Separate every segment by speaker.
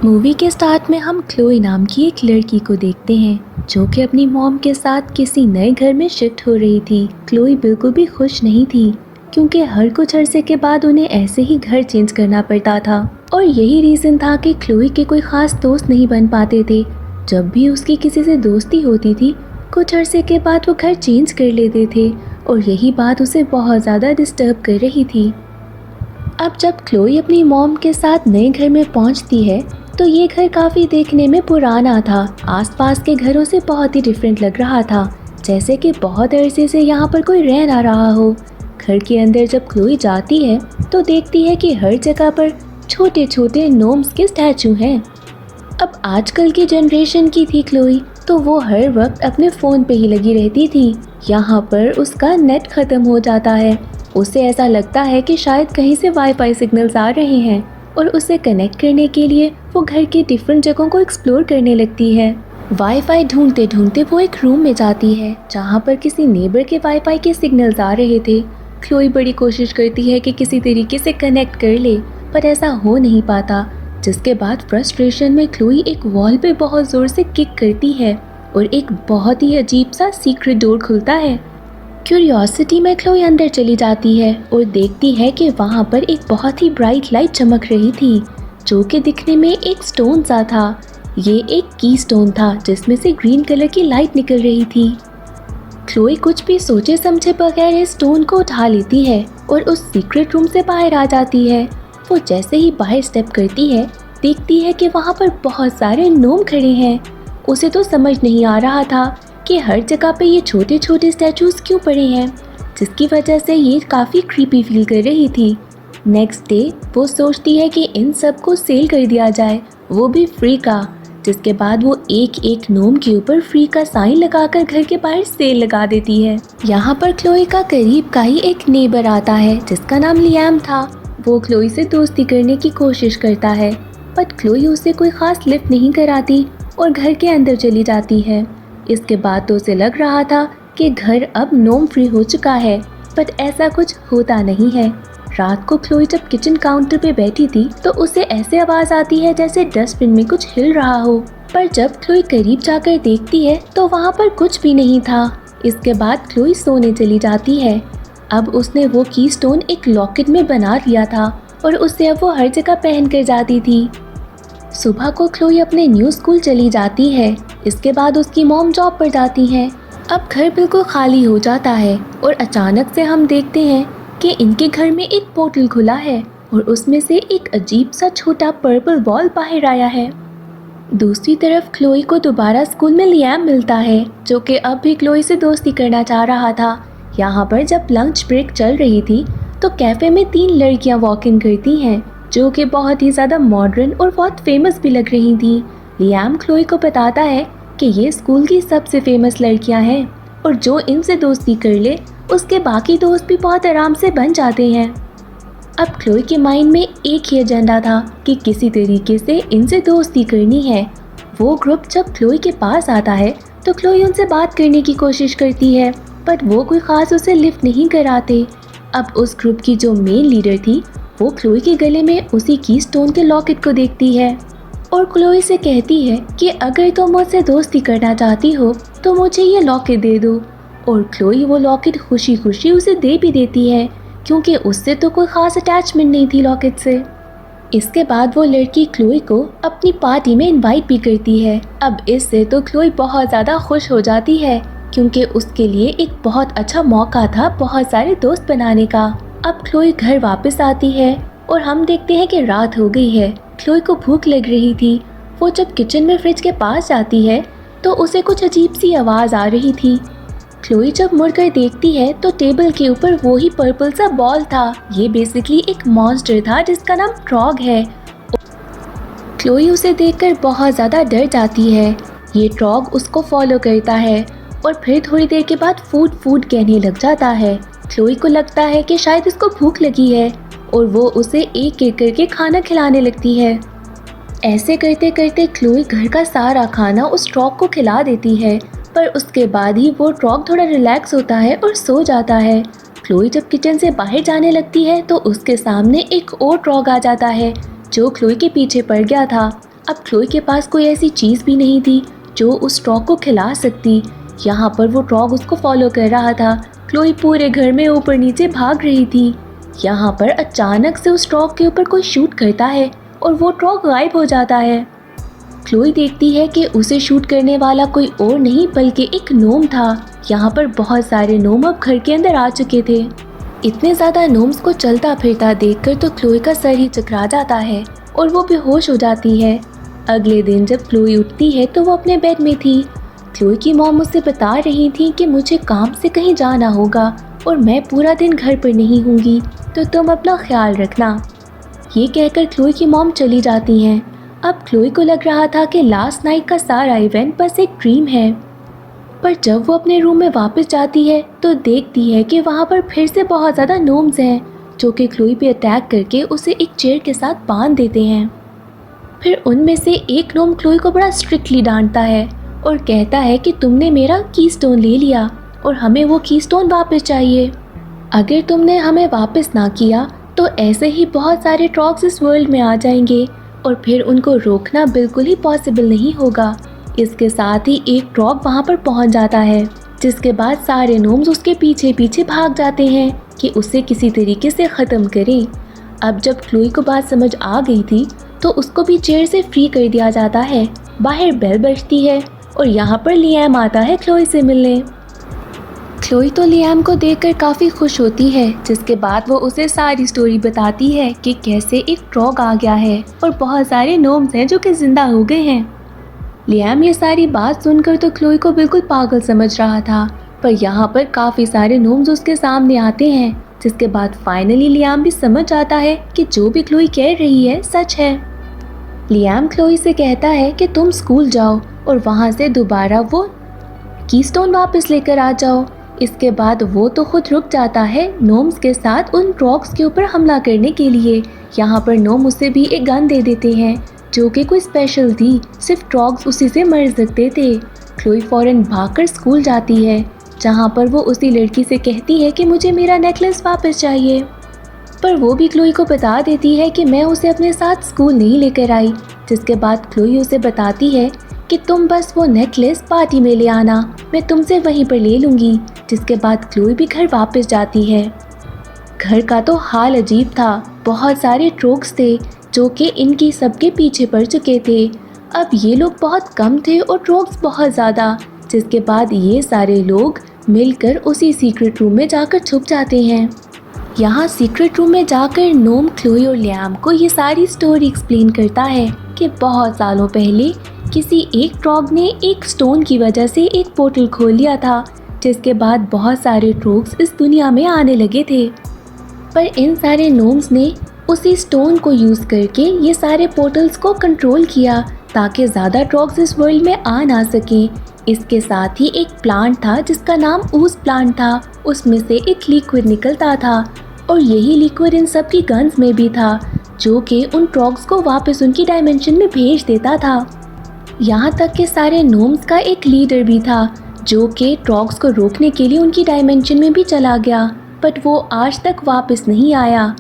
Speaker 1: Movie के start में हम क्लोई नाम की एक लड़की को देखते हैं जो कि अपनी मॉम के साथ किसी नए घर में शिफ्ट हो रही थी। क्लोई बिल्कुल भी खुश नहीं थी क्योंकि हर कुछ अरसे के बाद उन्हें ऐसे ही घर चेंज करना पड़ता था और यही रीज़न था कि क्लोई के कोई ख़ास दोस्त नहीं बन पाते थे। जब भी उसकी किसी से दोस्ती होती थी कुछ अरसे के बाद वो घर चेंज कर लेते थे और यही बात उसे बहुत ज़्यादा डिस्टर्ब कर रही थी। अब जब क्लोई अपनी मॉम के साथ नए घर में पहुंचती है तो ये घर काफ़ी देखने में पुराना था। आसपास के घरों से बहुत ही डिफरेंट लग रहा था, जैसे कि बहुत अरसे से यहाँ पर कोई रह ना रहा हो। घर के अंदर जब क्लोई जाती है तो देखती है कि हर जगह पर छोटे छोटे नोम्स के स्टैचू हैं। अब आजकल की जनरेशन की थी क्लोई, तो वो हर वक्त अपने फ़ोन पे ही लगी रहती थी। यहाँ पर उसका नेट ख़त्म हो जाता है। उसे ऐसा लगता है कि शायद कहीं से वाईफाई सिग्नल्स आ रहे हैं और उसे कनेक्ट करने के लिए वो घर के डिफरेंट जगहों को एक्सप्लोर करने लगती है। वाईफाई ढूंढते ढूंढते वो एक रूम में जाती है जहाँ पर किसी नेबर के वाईफाई के सिग्नल्स आ रहे थे। क्लोई बड़ी कोशिश करती है कि किसी तरीके से कनेक्ट कर ले, पर ऐसा हो नहीं पाता, जिसके बाद फ्रस्ट्रेशन में क्लोई एक वॉल पे बहुत ज़ोर से किक करती है और एक बहुत ही अजीब सा सीक्रेट डोर खुलता है। क्यूरियोसिटी में क्लोई अंदर चली जाती है और देखती है कि वहाँ पर एक बहुत ही ब्राइट लाइट चमक रही थी जो कि दिखने में एक स्टोन सा था। ये एक की स्टोन था जिसमें से ग्रीन कलर की लाइट निकल रही थी। क्लोई कुछ भी सोचे समझे बगैर इस स्टोन को उठा लेती है और उस सीक्रेट रूम से बाहर आ जाती है। वो जैसे ही बाहर स्टेप करती है देखती है कि वहाँ पर बहुत सारे नोम खड़े हैं। उसे तो समझ नहीं आ रहा था कि हर जगह पे ये छोटे छोटे स्टैचूज क्यों पड़े हैं, जिसकी वजह से ये काफ़ी क्रीपी फील कर रही थी। नेक्स्ट डे वो सोचती है कि इन सब को सेल कर दिया जाए, वो भी फ्री का, जिसके बाद वो एक एक नोम के ऊपर फ्री का साइन लगाकर घर के बाहर सेल लगा देती है। यहाँ पर क्लोई का करीब का ही एक नेबर आता है जिसका नाम लियाम था। वो क्लोई से दोस्ती करने की कोशिश करता है, बट क्लोई उसे कोई ख़ास लिफ्ट नहीं कराती और घर के अंदर चली जाती है। इसके बाद तो उसे लग रहा था कि घर अब नोम फ्री हो चुका है, बट ऐसा कुछ होता नहीं है। रात को क्लोई जब किचन काउंटर पे बैठी थी तो उसे ऐसे आवाज़ आती है जैसे डस्टबिन में कुछ हिल रहा हो, पर जब क्लोई करीब जाकर देखती है तो वहाँ पर कुछ भी नहीं था। इसके बाद क्लोई सोने चली जाती है। अब उसने वो की स्टोन एक लॉकेट में बना लिया था और उससे अब वो हर जगह पहन कर जाती थी। सुबह को क्लोई अपने न्यू स्कूल चली जाती है। इसके बाद उसकी मॉम जॉब पर जाती हैं। अब घर बिल्कुल खाली हो जाता है और अचानक से हम देखते हैं कि इनके घर में एक पोर्टल खुला है और उसमें से एक अजीब सा छोटा पर्पल बॉल बाहर आया है। दूसरी तरफ क्लोई को दोबारा स्कूल में लियाम मिलता है जो कि अब भी क्लोई से दोस्ती करना चाह रहा था। यहाँ पर जब लंच ब्रेक चल रही थी तो कैफ़े में 3 लड़कियाँ वॉक इन करती हैं जो कि बहुत ही ज़्यादा मॉडर्न और बहुत फेमस भी लग रही थी। लियाम क्लोई को बताता है कि ये स्कूल की सबसे फेमस लड़कियां हैं और जो इनसे दोस्ती कर ले उसके बाकी दोस्त भी बहुत आराम से बन जाते हैं। अब क्लोई के माइंड में एक ही एजेंडा था कि किसी तरीके से इनसे दोस्ती करनी है। वो ग्रुप जब क्लोई के पास आता है तो क्लोई उनसे बात करने की कोशिश करती है, पर वो कोई ख़ास उसे लिफ्ट नहीं कराते। अब उस ग्रुप की जो मेन लीडर थी वो क्लोई के गले में उसी की स्टोन के लॉकेट को देखती है और क्लोई से कहती है कि अगर तुम मुझसे दोस्ती करना चाहती हो तो मुझे ये लॉकेट दे दो। और क्लोई वो लॉकेट खुशी खुशी उसे दे भी देती है क्योंकि उससे तो कोई ख़ास अटैचमेंट नहीं थी लॉकेट से। इसके बाद वो लड़की क्लोई को अपनी पार्टी में इनवाइट भी करती है। अब इससे तो क्लोई बहुत ज़्यादा खुश हो जाती है क्योंकि उसके लिए एक बहुत अच्छा मौका था बहुत सारे दोस्त बनाने का। अब क्लोई घर वापस आती है और हम देखते हैं कि रात हो गई है। क्लोई को भूख लग रही थी। वो जब किचन में फ्रिज के पास जाती है तो उसे कुछ अजीब सी आवाज़ आ रही थी। क्लोई जब मुड़कर देखती है तो टेबल के ऊपर वो ही पर्पल सा बॉल था। ये बेसिकली एक मॉन्स्टर था जिसका नाम ट्रॉग है। क्लोई उसे देखकर बहुत ज़्यादा डर जाती है। ये ट्रॉग उसको फॉलो करता है और फिर थोड़ी देर के बाद फूड फूड कहने लग जाता है। क्लोई को लगता है कि शायद इसको भूख लगी है और वो उसे एक एक करके खाना खिलाने लगती है। ऐसे करते करते क्लोई घर का सारा खाना उस ट्रॉग को खिला देती है, पर उसके बाद ही वो ट्रॉग थोड़ा रिलैक्स होता है और सो जाता है। क्लोई जब किचन से बाहर जाने लगती है तो उसके सामने एक और ट्रॉग आ जाता है जो क्लोई के पीछे पड़ गया था। अब क्लोई के पास कोई ऐसी चीज़ भी नहीं थी जो उस ट्रॉग को खिला सकती। यहाँ पर वो ट्रॉग उसको फॉलो कर रहा था। क्लोई पूरे घर में ऊपर नीचे भाग रही थी। यहाँ पर अचानक से उस ट्रॉग के ऊपर कोई शूट करता है और वो ट्रॉग गायब हो जाता है। क्लोई देखती है कि उसे शूट करने वाला कोई और नहीं बल्कि एक नोम था। यहाँ पर बहुत सारे नोम अब घर के अंदर आ चुके थे। इतने ज़्यादा नोम्स को चलता फिरता देखकर तो क्लोई का सर ही चकरा जाता है और वो बेहोश हो जाती है। अगले दिन जब क्लोई उठती है तो वो अपने बेड में थी। क्लोई की मॉम उसे बता रही थी कि मुझे काम से कहीं जाना होगा और मैं पूरा दिन घर पर नहीं होंगी, तो तुम अपना ख्याल रखना। ये कहकर क्लोई की मॉम चली जाती हैं। अब क्लोई को लग रहा था कि लास्ट नाइट का सारा इवेंट बस एक ड्रीम है, पर जब वो अपने रूम में वापस जाती है तो देखती है कि वहाँ पर फिर से बहुत ज़्यादा नोम्स हैं जो कि क्लोई पे अटैक करके उसे एक चेयर के साथ बांध देते हैं। फिर उनमें से एक नोम क्लोई को बड़ा स्ट्रिक्टली डांटता है और कहता है कि तुमने मेरा कीस्टोन ले लिया और हमें वो कीस्टोन वापस चाहिए। अगर तुमने हमें वापस ना किया तो ऐसे ही बहुत सारे ट्रॉग्स इस वर्ल्ड में आ जाएंगे और फिर उनको रोकना बिल्कुल ही पॉसिबल नहीं होगा। इसके साथ ही एक ट्रॉग वहाँ पर पहुँच जाता है, जिसके बाद सारे नोम्स उसके पीछे पीछे भाग जाते हैं कि उसे किसी तरीके से ख़त्म करें। अब जब क्लोई को बात समझ आ गई थी तो उसको भी चेयर से फ्री कर दिया जाता है। बाहर बेल बजती है और यहाँ पर लियाम आता है क्लोई से मिलने। क्लोई तो लियाम को देखकर काफ़ी खुश होती है, जिसके बाद वो उसे सारी स्टोरी बताती है कि कैसे एक ट्रॉग आ गया है और बहुत सारे नोम्स हैं जो कि ज़िंदा हो गए हैं। लियाम ये सारी बात सुनकर तो क्लोई को बिल्कुल पागल समझ रहा था, पर यहाँ पर काफ़ी सारे नोम्स उसके सामने आते हैं, जिसके बाद फाइनली लियाम भी समझ जाता है कि जो भी क्लोई कह रही है सच है। लियाम क्लोई से कहता है कि तुम स्कूल जाओ और वहाँ से दोबारा वो कीस्टोन वापस लेकर आ जाओ। इसके बाद वो तो खुद रुक जाता है नोम्स के साथ उन ट्रॉग्स के ऊपर हमला करने के लिए। यहाँ पर नोम उसे भी एक गन दे देते हैं जो कि कोई स्पेशल थी, सिर्फ ट्रॉग्स उसी से मर सकते थे। क्लोई फ़ौरन भागकर स्कूल जाती है, जहाँ पर वो उसी लड़की से कहती है कि मुझे मेरा नेकलेस वापस चाहिए, पर वो भी क्लोई को बता देती है कि मैं उसे अपने साथ स्कूल नहीं लेकर आई। जिसके बाद क्लोई उसे बताती है कि तुम बस वो नेकलेस पार्टी में ले आना, मैं तुमसे वहीं पर ले लूँगी। जिसके बाद क्लोई भी घर वापस जाती है। घर का तो हाल अजीब था, बहुत सारे ट्रॉग्स थे जो कि इनकी सबके पीछे पड़ चुके थे। अब ये लोग बहुत कम थे और ट्रॉग्स बहुत ज़्यादा। जिसके बाद ये सारे लोग मिलकर उसी सीक्रेट रूम में जाकर छुप जाते हैं। यहाँ सीक्रेट रूम में जाकर नोम क्लोई और लियाम को ये सारी स्टोरी एक्सप्लेन करता है कि बहुत सालों पहले किसी एक ट्रॉग ने एक स्टोन की वजह से एक पोर्टल खोल लिया था, जिसके बाद बहुत सारे ट्रॉग्स इस दुनिया में आने लगे थे। पर इन सारे नोम्स ने उसी स्टोन को यूज़ करके ये सारे पोर्टल्स को कंट्रोल किया ताकि ज़्यादा ट्रॉग्स इस वर्ल्ड में आ ना सकें। इसके साथ ही एक प्लांट था जिसका नाम ऊस प्लांट था, उसमें से एक लिक्विड निकलता था और यही लिक्विड इन सब की गन्स में भी था, जो कि उन ट्रॉग्स को वापस उनकी डायमेंशन में भेज देता था। यहाँ तक कि सारे नोम्स का एक लीडर भी था जो कि ट्रॉग्स को रोकने के लिए उनकी डायमेंशन में भी चला गया, बट वो आज तक वापस नहीं आया।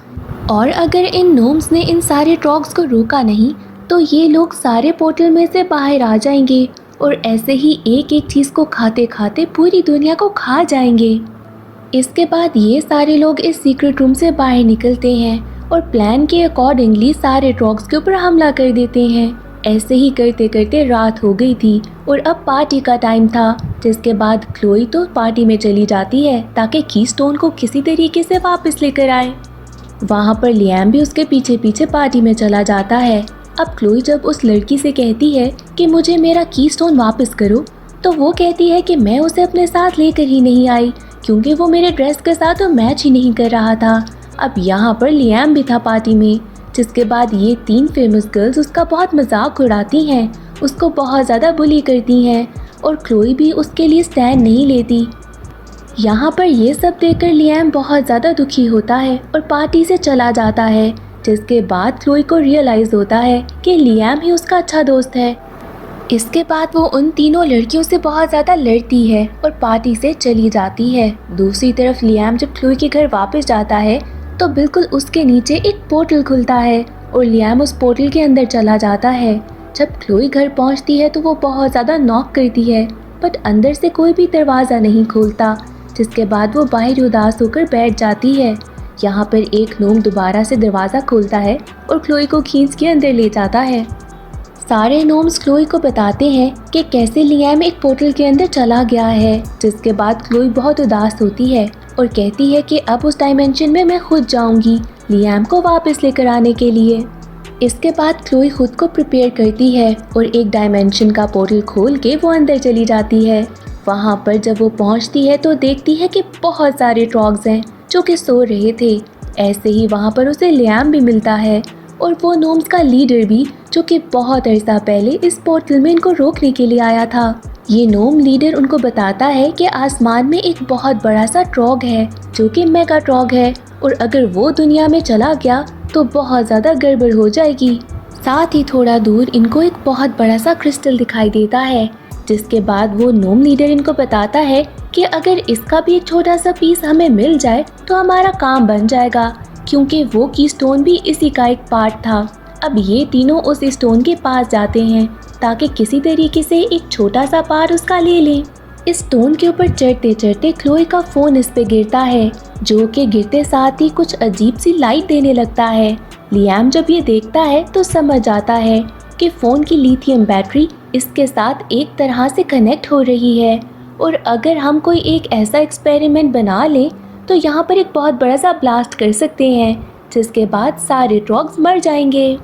Speaker 1: और अगर इन नोम्स ने इन सारे ट्रॉग्स को रोका नहीं तो ये लोग सारे पोर्टल में से बाहर आ जाएंगे और ऐसे ही एक एक चीज़ को खाते खाते पूरी दुनिया को खा जाएंगे। इसके बाद ये सारे लोग इस सीक्रेट रूम से बाहर निकलते हैं और प्लान के अकॉर्डिंगली सारे ट्रॉग्स के ऊपर हमला कर देते हैं। ऐसे ही करते करते रात हो गई थी और अब पार्टी का टाइम था। जिसके बाद क्लोई तो पार्टी में चली जाती है ताकि कीस्टोन को किसी तरीके से वापस लेकर आए। वहाँ पर लियाम भी उसके पीछे पीछे पार्टी में चला जाता है। अब क्लोई जब उस लड़की से कहती है कि मुझे मेरा कीस्टोन वापस करो, तो वो कहती है कि मैं उसे अपने साथ लेकर ही नहीं आई क्योंकि वो मेरे ड्रेस के साथ तो मैच ही नहीं कर रहा था। अब यहाँ पर लियाम भी था पार्टी में। जिसके बाद ये 3 फेमस गर्ल्स उसका बहुत मजाक उड़ाती हैं, उसको बहुत ज़्यादा बुली करती हैं और क्लोई भी उसके लिए स्टैंड नहीं लेती। यहाँ पर ये सब देखकर लियाम बहुत ज़्यादा दुखी होता है और पार्टी से चला जाता है। जिसके बाद क्लोई को रियलाइज़ होता है कि लियाम ही उसका अच्छा दोस्त है। इसके बाद वो उन तीनों लड़कियों से बहुत ज़्यादा लड़ती है और पार्टी से चली जाती है। दूसरी तरफ लियाम जब क्लोई के घर वापस जाता है तो बिल्कुल उसके नीचे एक पोर्टल खुलता है और लियाम उस पोर्टल के अंदर चला जाता है। जब क्लोई घर पहुंचती है तो वो बहुत ज़्यादा नॉक करती है, बट अंदर से कोई भी दरवाज़ा नहीं खोलता, जिसके बाद वो बाहर उदास होकर बैठ जाती है। यहाँ पर एक नोम दोबारा से दरवाज़ा खोलता है और क्लोई को खींच के अंदर ले जाता है। सारे नोम्स क्लोई को बताते हैं कि कैसे लियाम एक पोर्टल के अंदर चला गया है, जिसके बाद क्लोई बहुत उदास होती है और कहती है कि अब उस डायमेंशन में मैं खुद जाऊंगी लियाम को वापस लेकर आने के लिए। इसके बाद क्लोई खुद को प्रिपेयर करती है और एक डायमेंशन का पोर्टल खोल के वो अंदर चली जाती है। वहाँ पर जब वो पहुँचती है तो देखती है कि बहुत सारे ट्रॉग्स हैं जो कि सो रहे थे। ऐसे ही वहाँ पर उसे लियाम भी मिलता है और वो नोम्स का लीडर भी, जो कि बहुत अर्सा पहले इस पोर्टल में इनको रोकने के लिए आया था। ये नोम लीडर उनको बताता है कि आसमान में एक बहुत बड़ा सा ट्रॉग है जो कि मेगा ट्रॉग है, और अगर वो दुनिया में चला गया तो बहुत ज़्यादा गड़बड़ हो जाएगी। साथ ही थोड़ा दूर इनको एक बहुत बड़ा सा क्रिस्टल दिखाई देता है, जिसके बाद वो नोम लीडर इनको बताता है कि अगर इसका भी एक छोटा सा पीस हमें मिल जाए तो हमारा काम बन जाएगा, क्योंकि वो की स्टोन भी इसी का एक पार्ट था। अब ये तीनों उस स्टोन के पास जाते हैं ताकि किसी तरीके से एक छोटा सा पार्ट उसका ले लें। इस स्टोन के ऊपर चढ़ते चढ़ते क्लोई का फ़ोन इस पे गिरता है, जो कि गिरते साथ ही कुछ अजीब सी लाइट देने लगता है। लियाम जब ये देखता है तो समझ आता है कि फ़ोन की लिथियम बैटरी इसके साथ एक तरह से कनेक्ट हो रही है, और अगर हम कोई एक ऐसा एक्सपेरिमेंट बना लें तो यहाँ पर एक बहुत बड़ा सा ब्लास्ट कर सकते हैं, जिसके बाद सारे ट्रॉग्स मर जाएंगे।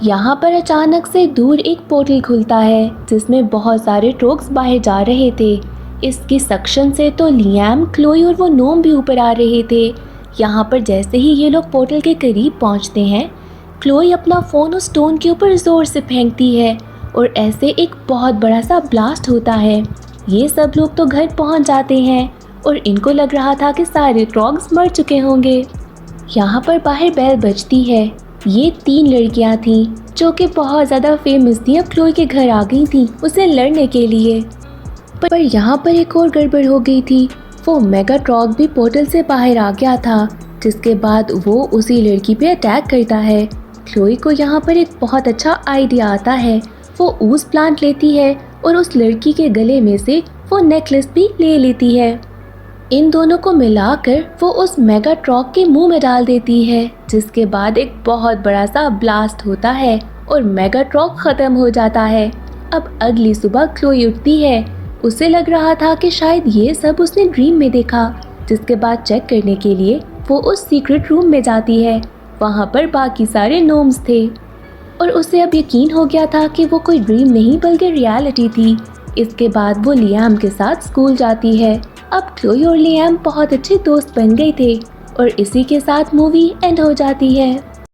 Speaker 1: यहाँ पर अचानक से दूर एक पोर्टल खुलता है जिसमें बहुत सारे ट्रॉग्स बाहर जा रहे थे। इसकी सक्शन से तो लियाम, क्लोई और वो नोम भी ऊपर आ रहे थे। यहाँ पर जैसे ही ये लोग पोर्टल के करीब पहुँचते हैं, क्लोई अपना फ़ोन उस स्टोन के ऊपर ज़ोर से फेंकती है और ऐसे एक बहुत बड़ा सा ब्लास्ट होता है। ये सब लोग तो घर पहुँच जाते हैं और इनको लग रहा था कि सारे ट्रॉग्स मर चुके होंगे। यहाँ पर बाहर बेल बजती है। ये 3 लड़कियाँ थीं जो कि बहुत ज़्यादा फेमस थी, अब क्लोई के घर आ गई थी उसे लड़ने के लिए। पर यहाँ पर एक और गड़बड़ हो गई थी। वो मेगा ट्रॉग भी पोर्टल से बाहर आ गया था, जिसके बाद वो उसी लड़की पे अटैक करता है। क्लोई को यहाँ पर एक बहुत अच्छा आइडिया आता है। वो ऊस प्लांट लेती है और उस लड़की के गले में से वो नेकलेस भी ले लेती है। इन दोनों को मिलाकर वो उस मेगा ट्रॉग के मुंह में डाल देती है, जिसके बाद एक बहुत बड़ा सा ब्लास्ट होता है और मेगा ट्रॉग ख़त्म हो जाता है। अब अगली सुबह क्लोई उठती है। उसे लग रहा था कि शायद ये सब उसने ड्रीम में देखा, जिसके बाद चेक करने के लिए वो उस सीक्रेट रूम में जाती है। वहाँ पर बाकी सारे नोम्स थे और उसे अब यकीन हो गया था कि वो कोई ड्रीम नहीं बल्कि रियलिटी थी। इसके बाद वो लियाम के साथ स्कूल जाती है। अब क्लोई और लियाम बहुत अच्छे दोस्त बन गए थे और इसी के साथ मूवी एंड हो जाती है।